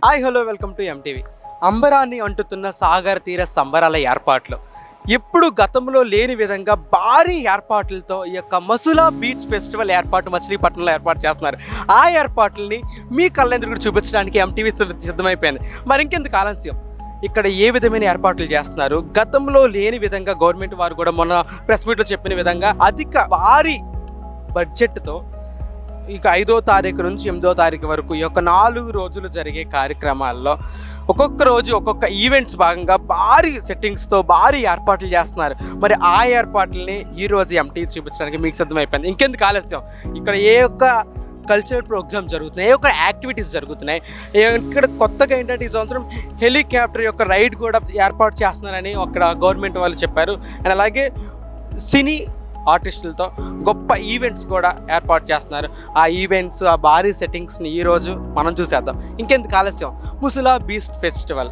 Hi hello welcome to MTV. అంబరాన్ని అంటుతున్న సాగర్ తీర సంబరాల ఏర్పాట్లు ఎప్పుడు గతంలో లేని విధంగా భారీ ఏర్పాట్లతో ఈ యొక్క మసులా బీచ్ ఫెస్టివల్ ఏర్పాటు మచిలీపట్నంలో ఏర్పాటు చేస్తున్నారు. ఆ ఏర్పాట్లని మీ కళ్ళెందుకు చూపించడానికి ఎంటీవీ సిద్ధమైపోయింది. మరి ఇంకెందుకు ఆలస్యం, ఇక్కడ ఏ విధమైన ఏర్పాట్లు చేస్తున్నారు, గతంలో లేని విధంగా గవర్నమెంట్ వారు కూడా మొన్న ప్రెస్ మీట్లో చెప్పిన విధంగా అధిక భారీ బడ్జెట్తో ఇక 5వ తారీఖు నుంచి 8వ తారీఖు వరకు ఈ యొక్క 4 రోజులు జరిగే కార్యక్రమాల్లో ఒక్కొక్క రోజు ఒక్కొక్క ఈవెంట్స్ భాగంగా భారీ సెట్టింగ్స్తో భారీ ఏర్పాట్లు చేస్తున్నారు. మరి ఆ ఏర్పాట్లని ఈరోజు ఎంటీ చూపించడానికి మీకు సిద్ధమైపోయింది. ఇంకెందుకు ఆలస్యం, ఇక్కడ ఏ యొక్క కల్చరల్ ప్రోగ్రామ్స్ జరుగుతున్నాయి, ఏ యొక్క యాక్టివిటీస్ జరుగుతున్నాయి, ఇక్కడ కొత్తగా ఏంటంటే ఈ సంవత్సరం హెలికాప్టర్ యొక్క రైడ్ కూడా ఏర్పాటు చేస్తున్నారని అక్కడ గవర్నమెంట్ వాళ్ళు చెప్పారు. అండ్ అలాగే సినీ ఆర్టిస్టులతో గొప్ప ఈవెంట్స్ కూడా ఏర్పాటు చేస్తున్నారు. ఆ ఈవెంట్స్, ఆ భారీ సెట్టింగ్స్ని ఈరోజు మనం చూసేద్దాం. ఇంకెందుకు ఆలస్యం, ముసులా బీచ్ ఫెస్టివల్.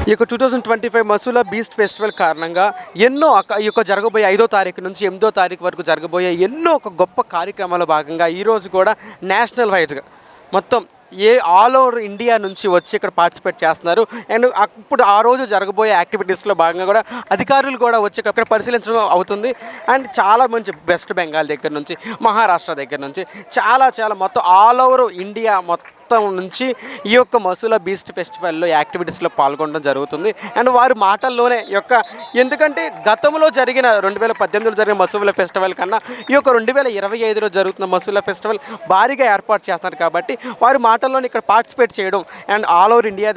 ఈ యొక్క 2025 మసులా బీచ్ ఫెస్టివల్ కారణంగా ఎన్నో ఈ యొక్క జరగబోయే 5వ తారీఖు నుంచి 8వ తారీఖు వరకు జరగబోయే ఎన్నో ఒక గొప్ప కార్యక్రమాల భాగంగా ఈరోజు కూడా నేషనల్ వైడ్గా మొత్తం ఆల్ ఓవర్ ఇండియా నుంచి వచ్చి ఇక్కడ పార్టిసిపేట్ చేస్తున్నారు. అండ్ ఇప్పుడు ఆ రోజు జరగబోయే యాక్టివిటీస్లో భాగంగా కూడా అధికారులు కూడా వచ్చి ఇక్కడ పరిశీలించడం అవుతుంది. అండ్ చాలా మంచి వెస్ట్ బెంగాల్ దగ్గర నుంచి, మహారాష్ట్ర దగ్గర నుంచి చాలా మొత్తం ఆల్ ఓవర్ ఇండియా మొత్తం నుంచి ఈ యొక్క మసులా బీచ్ ఫెస్టివల్లో యాక్టివిటీస్లో పాల్గొనడం జరుగుతుంది. అండ్ వారి మాటల్లోనే ఎందుకంటే గతంలో జరిగిన 2018లో జరిగిన మసులా ఫెస్టివల్ కన్నా ఈ యొక్క 2025లో జరుగుతున్న మసులా ఫెస్టివల్ భారీగా ఏర్పాటు చేస్తున్నారు. కాబట్టి వారి మాటల్లోనే ఇక్కడ పార్టిసిపేట్ చేయడం అండ్ ఆల్ ఓవర్ ఇండియా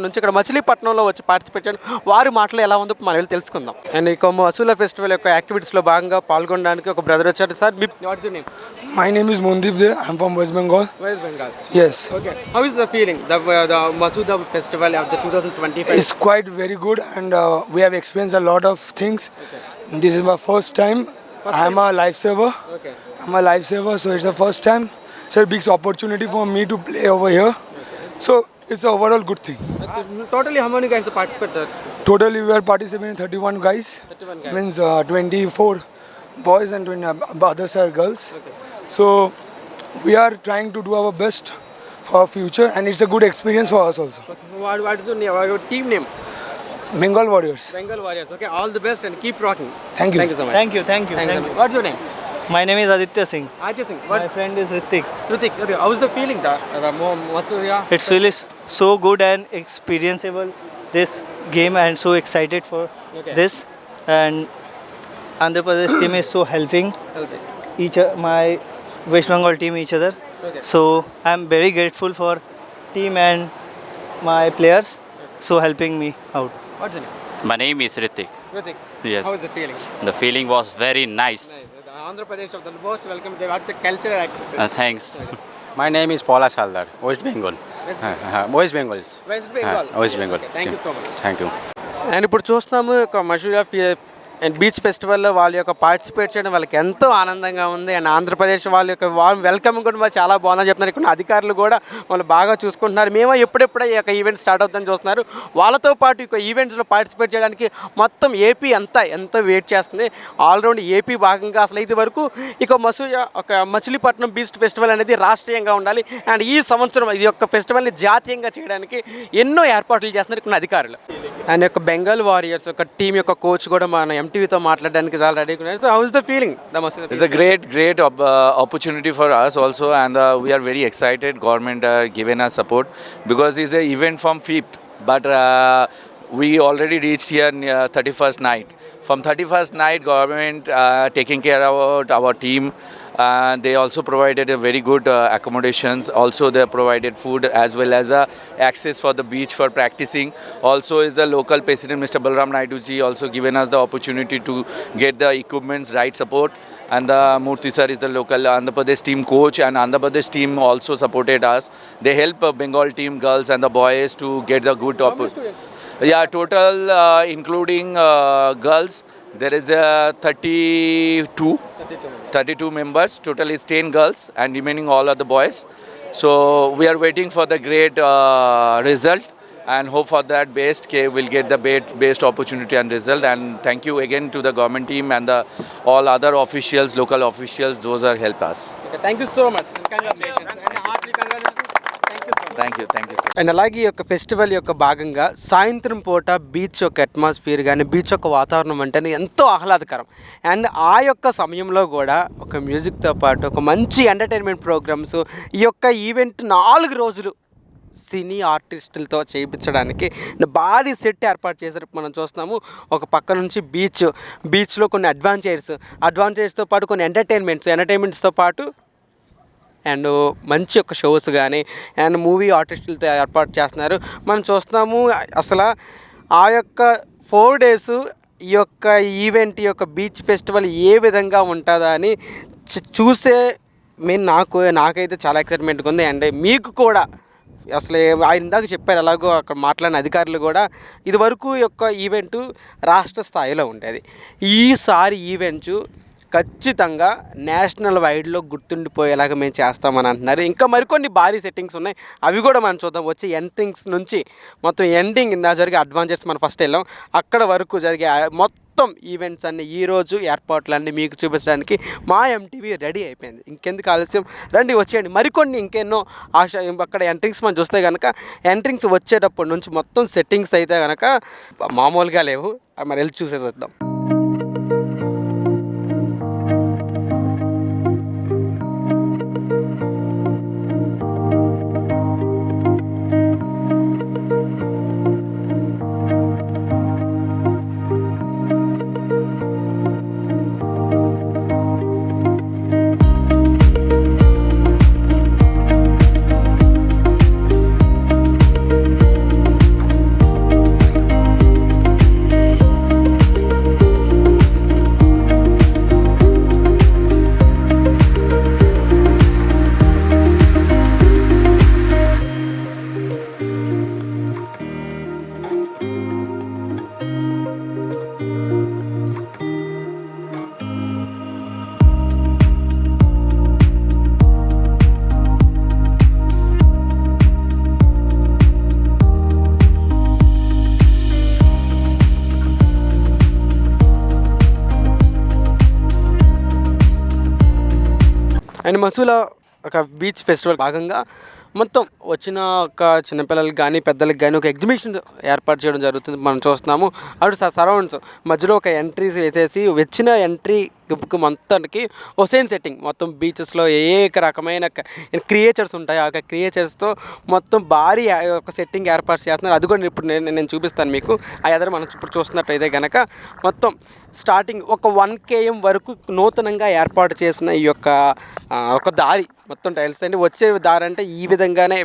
నుంచి ఇక్కడ మచిలీపట్నంలో వచ్చి పార్టిసిపేట్ చేయడం, వారి మాటలు ఎలా ఉందో మనం తెలుసుకుందాం. అండ్ ఈ మసులా ఫెస్టివల్ యొక్క యాక్టివిటీస్లో భాగంగా పాల్గొనడానికి ఒక బ్రదర్ వచ్చారు. Sir, what's your name? My name is Mondip De. I'm from West Bengal. West Bengal. Yes. Okay. How is the feeling? The Masuda festival of the 2025. It's quite very good, and we have experienced a lot of things. Okay. This is my first time. I'm a lifesaver. Okay. I'm a lifesaver, so it's the first time. It's a big opportunity for me to play over here. Okay. So it's a overall good thing. Totally, how many guys participated? Totally, we are participating 31 guys. 31 guys. Means 24 boys and 20 others are girls. Okay. So we are trying to do our best for our future, and it's a good experience for us also. Okay. What is your name? Your team name? Bengal Warriors. Bengal Warriors. Okay, all the best and keep rocking. Thank you. Thank you so much. Thank you. Thanks so much. What's your name? My name is Aditya Singh. Ajay Singh. My friend is Ritik. Ritik. Okay, how's the feeling? Masulia? It's really so good and experienceable this game, and so excited for Okay. this. And Andhra Pradesh team is so helping my West Bengal team each other. Okay. So I'm very grateful for team and my players so helping me out. What's your name? My name is Ritik. Ritik. Yes. How is the feeling? The feeling was very nice. Nice. Andhra Pradesh of the most welcome. They got the cultural activity. Thanks. My name is Paula Saldar, West Bengal. West Bengal. West Bengal. West Bengal. Okay, thank you so much. Thank you. And ఇప్పుడు చూస్తున్నాము ఒక మషూరా and beach ఫెస్టివల్లో వాళ్ళ యొక్క participate చేయడం వాళ్ళకి ఎంతో ఆనందంగా ఉంది. అండ్ ఆంధ్రప్రదేశ్ వాళ్ళ యొక్క వెల్కమ్ కూడా వాళ్ళు చాలా బాగుందని చెప్తున్నారు. ఇక్కడ అధికారులు కూడా వాళ్ళు బాగా చూసుకుంటున్నారు. మేము ఎప్పుడెప్పుడే ఈ యొక్క ఈవెంట్ స్టార్ట్ అవుతుందని చూస్తున్నారు. వాళ్ళతో పాటు ఈ ఈవెంట్స్లో పార్టిసిపేట్ చేయడానికి మొత్తం ఏపీ అంతా ఎంతో వెయిట్ చేస్తుంది. ఆల్రౌండ్ ఏపీ భాగంగా అసలు ఇది వరకు మచిలీపట్నం బీచ్ ఫెస్టివల్ అనేది రాష్ట్రీయంగా ఉండాలి. అండ్ ఈ సంవత్సరం ఇది యొక్క ఫెస్టివల్ని జాతీయంగా చేయడానికి ఎన్నో ఏర్పాట్లు చేస్తున్నారు ఇక్కడ అధికారులు. అండ్ యొక్క బెంగాల్ వారియర్స్ ఒక టీం యొక్క కోచ్ కూడా మన ఎంటీవీతో మాట్లాడడానికి చాలా రెడీగా ఉన్నారు. So how is the feeling? It's a great opportunity for us also, and we are very excited. Government given us support because it's an event from 5th, but we already reached here 31st night. From 31st night, government taking care about our team. They also provided a very good accommodations. Also, they provided food as well as access for the beach for practicing. Also, is the local president, Mr. Balram Naidu ji, also given us the opportunity to get the equipments, right support. And the Murthy sir is the local Andhra Pradesh team coach, and Andhra Pradesh team also supported us. They help Bengal team girls and the boys to get the good opportunity. Yeah, total including girls, there is 32 members. Total is 10 girls and remaining all are the boys. So we are waiting for the great result and hope for that best will get the best opportunity and result. And thank you again to the government team and all other officials, local officials, those are help us. Okay, thank you so much. And congratulations. And heartily congratulations. Thank you sir. And అలాగే ఈ యొక్క festival యొక్క భాగంగా సాయంత్రం పూట beach యొక్క atmosphere కానీ beach యొక్క వాతావరణం అంటేనే ఎంతో ఆహ్లాదకరం. అండ్ ఆ యొక్క సమయంలో కూడా ఒక మ్యూజిక్తో పాటు ఒక మంచి ఎంటర్టైన్మెంట్ ప్రోగ్రామ్స్ ఈ యొక్క ఈవెంట్ 4 రోజులు సినీ ఆర్టిస్టులతో చేయించడానికి భారీ సెట్ ఏర్పాటు చేశారు. మనం చూస్తున్నాము ఒక పక్క నుంచి బీచ్లో కొన్ని అడ్వాంటేజ్తో పాటు కొన్ని ఎంటర్టైన్మెంట్స్తో పాటు అండ్ మంచి యొక్క షోస్ కానీ అండ్ మూవీ ఆర్టిస్టులతో ఏర్పాటు చేస్తున్నారు. మనం చూస్తున్నాము అసలు ఆ యొక్క 4 days ఈ యొక్క ఈవెంట్ ఈ యొక్క బీచ్ ఫెస్టివల్ ఏ విధంగా ఉంటుందా అని చూసే నాకైతే చాలా ఎక్సైట్మెంట్గా ఉంది. అండ్ మీకు కూడా అసలు ఆయన ఇందాక చెప్పారు, ఎలాగో అక్కడ మాట్లాడిన అధికారులు కూడా ఇదివరకు యొక్క ఈవెంటు రాష్ట్ర స్థాయిలో ఉండేది. ఈసారి ఈవెంట్ ఖచ్చితంగా నేషనల్ వైడ్లో గుర్తుండిపోయేలాగా మేము చేస్తామని అంటున్నారు. ఇంకా మరికొన్ని భారీ సెట్టింగ్స్ ఉన్నాయి, అవి కూడా మనం చూద్దాం. వచ్చే ఎంట్రింగ్స్ నుంచి మొత్తం ఎండింగ్ ఇందా జరిగే అడ్వాంటేజెస్ మనం ఫస్ట్ వెళ్ళాం, అక్కడ వరకు జరిగే మొత్తం ఈవెంట్స్ అన్నీ ఈరోజు ఏర్పాట్లన్నీ మీకు చూపించడానికి మా ఎంటీవీ రెడీ అయిపోయింది. ఇంకెందుకు ఆలస్యం, రండి వచ్చేయండి. మరికొన్ని ఇంకెన్నో అక్కడ ఎంట్రింగ్స్ మనం చూస్తే కనుక ఎంట్రింగ్స్ వచ్చేటప్పటి నుంచి మొత్తం సెట్టింగ్స్ అయితే కనుక మామూలుగా లేవు. మరి వెళ్ళి చూసేసి వద్దాం. అండ్ మసూలా ఒక బీచ్ ఫెస్టివల్ భాగంగా మొత్తం వచ్చిన ఒక చిన్నపిల్లలకి కానీ పెద్దలకి కానీ ఒక ఎగ్జిబిషన్ ఏర్పాటు చేయడం జరుగుతుంది. మనం చూస్తున్నాము అటు సరౌండ్స్ మధ్యలో ఒక ఎంట్రీస్ వేసేసి వచ్చిన ఎంట్రీ మొత్తానికి ఒసేన్ సెట్టింగ్ మొత్తం బీచెస్లో ఏ రకమైన క్రియేచర్స్ ఉంటాయి ఆ క్రియేచర్స్తో మొత్తం భారీ ఒక సెట్టింగ్ ఏర్పాటు చేస్తున్నారు. అది కూడా ఇప్పుడు నేను చూపిస్తాను మీకు. ఆ ఎదురు మనం ఇప్పుడు చూస్తున్నట్టయితే కనుక మొత్తం స్టార్టింగ్ ఒక 1 km వరకు నూతనంగా ఏర్పాటు చేసిన ఈ యొక్క ఒక దారి మొత్తం టైల్స్ అండి. వచ్చే దారి అంటే ఈ విధంగానే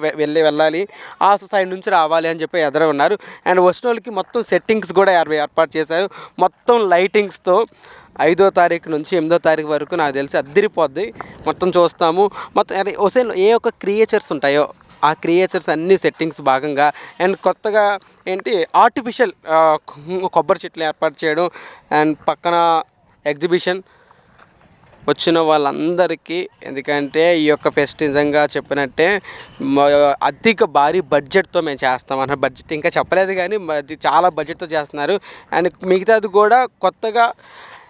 వెళ్ళాలి, ఆ సైడ్ నుంచి రావాలి అని చెప్పి ఎదురు ఉన్నారు. అండ్ వచ్చిన వాళ్ళకి మొత్తం సెట్టింగ్స్ కూడా ఏర్పాటు చేశారు. మొత్తం లైటింగ్స్తో 5వ తారీఖు నుంచి 8వ తారీఖు వరకు నాకు తెలిసి అద్దరిపోద్ది. మొత్తం చూస్తాము. మొత్తం ఒసేన్లో ఏ ఒక్క క్రియేచర్స్ ఉంటాయో ఆ క్రియేచర్స్ అన్ని సెట్టింగ్స్ భాగంగా అండ్ కొత్తగా ఏంటి ఆర్టిఫిషియల్ కొబ్బరి చెట్లు ఏర్పాటు చేయడం అండ్ పక్కన ఎగ్జిబిషన్ వచ్చిన వాళ్ళందరికీ. ఎందుకంటే ఈ యొక్క ఫెస్ట్ నిజంగా చెప్పినట్టే అధిక భారీ బడ్జెట్తో మేము చేస్తాం అన్న బడ్జెట్ ఇంకా చెప్పలేదు కానీ అది చాలా బడ్జెట్తో చేస్తున్నారు. అండ్ మిగతాది కూడా కొత్తగా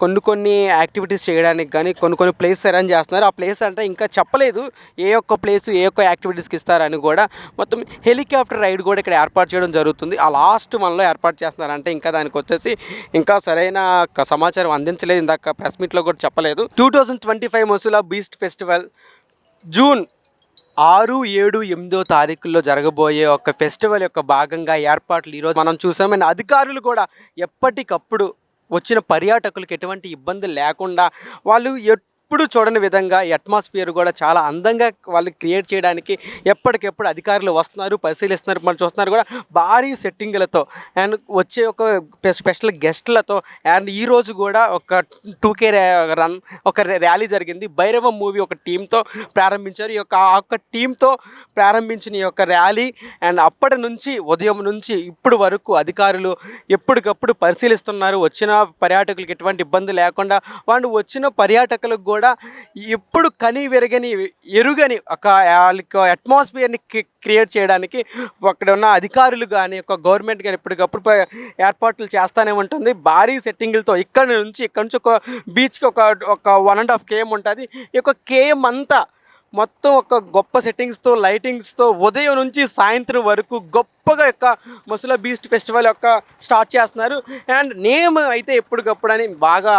కొన్ని యాక్టివిటీస్ చేయడానికి కానీ కొన్ని ప్లేస్ అరేంజ్ చేస్తున్నారు. ఆ ప్లేస్ అంటే ఇంకా చెప్పలేదు ఏ ఒక్క ప్లేస్ ఏ ఒక్క యాక్టివిటీస్కి ఇస్తారని కూడా. మొత్తం హెలికాప్టర్ రైడ్ కూడా ఇక్కడ ఏర్పాటు చేయడం జరుగుతుంది. ఆ లాస్ట్ మనలో ఏర్పాటు చేస్తున్నారంటే ఇంకా దానికి వచ్చేసి ఇంకా సరైన సమాచారం అందించలేదు. ఇందాక ప్రెస్ మీట్లో కూడా చెప్పలేదు. 2025 మసులా బీచ్ ఫెస్టివల్ జూన్ 6, 7, 8వ తారీఖుల్లో జరగబోయే ఒక ఫెస్టివల్ యొక్క భాగంగా ఏర్పాట్లు ఈరోజు మనం చూసామని అధికారులు కూడా ఎప్పటికప్పుడు వచ్చిన పర్యాటకులకు ఎటువంటి ఇబ్బంది లేకుండా వాళ్ళు ఎప్పుడు చూడని విధంగా అట్మాస్ఫియర్ కూడా చాలా అందంగా వాళ్ళు క్రియేట్ చేయడానికి ఎప్పటికెప్పుడు అధికారులు వస్తున్నారు, పరిశీలిస్తున్నారు. మనం చూస్తున్నారు కూడా భారీ సెట్టింగ్లతో అండ్ వచ్చే ఒక స్పెషల్ గెస్ట్లతో. అండ్ ఈరోజు కూడా ఒక 2K రన్ ఒక ర్యాలీ జరిగింది. భైరవ మూవీ ఒక టీంతో ప్రారంభించారు. ఈ యొక్క టీంతో ప్రారంభించిన ఈ యొక్క ర్యాలీ అండ్ అప్పటి నుంచి ఉదయం నుంచి ఇప్పుడు వరకు అధికారులు ఎప్పటికప్పుడు పరిశీలిస్తున్నారు. వచ్చిన పర్యాటకులకు ఎటువంటి ఇబ్బంది లేకుండా వాళ్ళు వచ్చిన పర్యాటకులకు కూడా ఎప్పుడు కని ఎరుగని ఒక అట్మాస్ఫియర్ని క్రియేట్ చేయడానికి అక్కడ ఉన్న అధికారులు కానీ ఒక గవర్నమెంట్ కానీ ఎప్పటికప్పుడు ఏర్పాట్లు చేస్తూనే ఉంటుంది. భారీ సెట్టింగులతో ఇక్కడ నుంచి ఒక బీచ్కి ఒక 1.5 km ఉంటుంది. ఈ యొక్క KM అంతా మొత్తం ఒక గొప్ప సెట్టింగ్స్తో లైటింగ్స్తో ఉదయం నుంచి సాయంత్రం వరకు గొప్పగా యొక్క మసులా బీచ్ ఫెస్టివల్ యొక్క స్టార్ట్ చేస్తున్నారు. అండ్ నేమ్ అయితే ఎప్పటికప్పుడు అని బాగా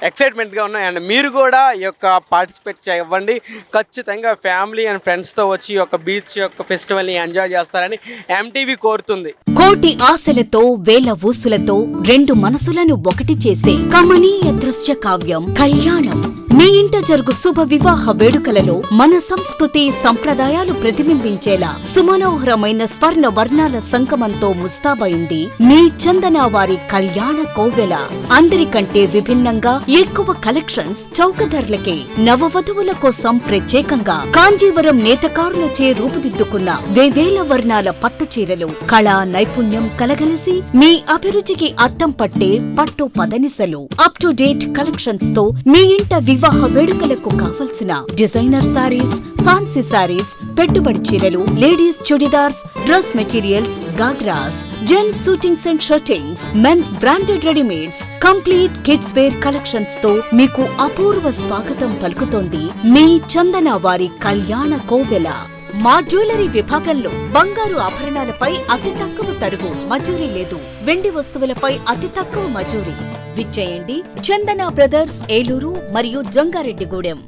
ఎక్సైట్మెంట్గా ఉన్నాయి. అండ్ మీరు కూడా ఈ యొక్క పార్టిసిపేట్ చేయండి. ఖచ్చితంగా ఫ్యామిలీ అండ్ ఫ్రెండ్స్తో వచ్చి ఈ యొక్క బీచ్ యొక్క ఫెస్టివల్ని ఎంజాయ్ చేస్తారని MTV కోరుతుంది. కోటి ఆశలతో వేల ఊసులతో 2 మనసులను ఒకటి చేసే కమనీయ దృశ్య కావ్యం కళ్యాణం. మీ ఇంట జరుగు శుభ వివాహ వేడుకలలో మన సంస్కృతి సంప్రదాయాలు ప్రతిబింబించేలా సుమనోహరమైన స్వర్ణ వర్ణాల సంగమంతో ముస్తాబైంది మీ చందన వారి కళ్యాణ కోవెల. అందరికంటే విభిన్నంగా ఎక్కువ కలెక్షన్స్ చౌక ధరలకే నవవధువుల కోసం ప్రత్యేకంగా కాంజీవరం నేతకారులచే రూపుదిద్దుకున్న వేవేల వర్ణాల పట్టు చీరలు కళా నైపుణ్యం కలగలిసి మీ అభిరుచికి అద్దం పట్టే పట్టు పదనిసలు అప్ టు డేట్ కలెక్షన్స్ తో మీ ఇంట వివాహ వేడుకలకు కావలసిన డిజైనర్ సారీస్, ఫ్యాన్సీ సారీస్, పెట్టుబడి చీరలు, ladies churidars, dress materials, ghagras, gents suitings and shirtings, men's branded readymades, complete kids wear collections తో మీకు అపూర్వ స్వాగతం పలుకుతోంది మీ చందన వారి కళ్యాణ కోవెల. మా జ్యువెలరీ విభాగంలో బంగారు ఆభరణాలపై అతి తక్కువ తరుగు, మజూరీ లేదు. వెండి వస్తువులపై అతి తక్కువ మజూరీ. విచ్చేయండి చందన బ్రదర్స్, ఏలూరు మరియు జంగారెడ్డిగూడెం.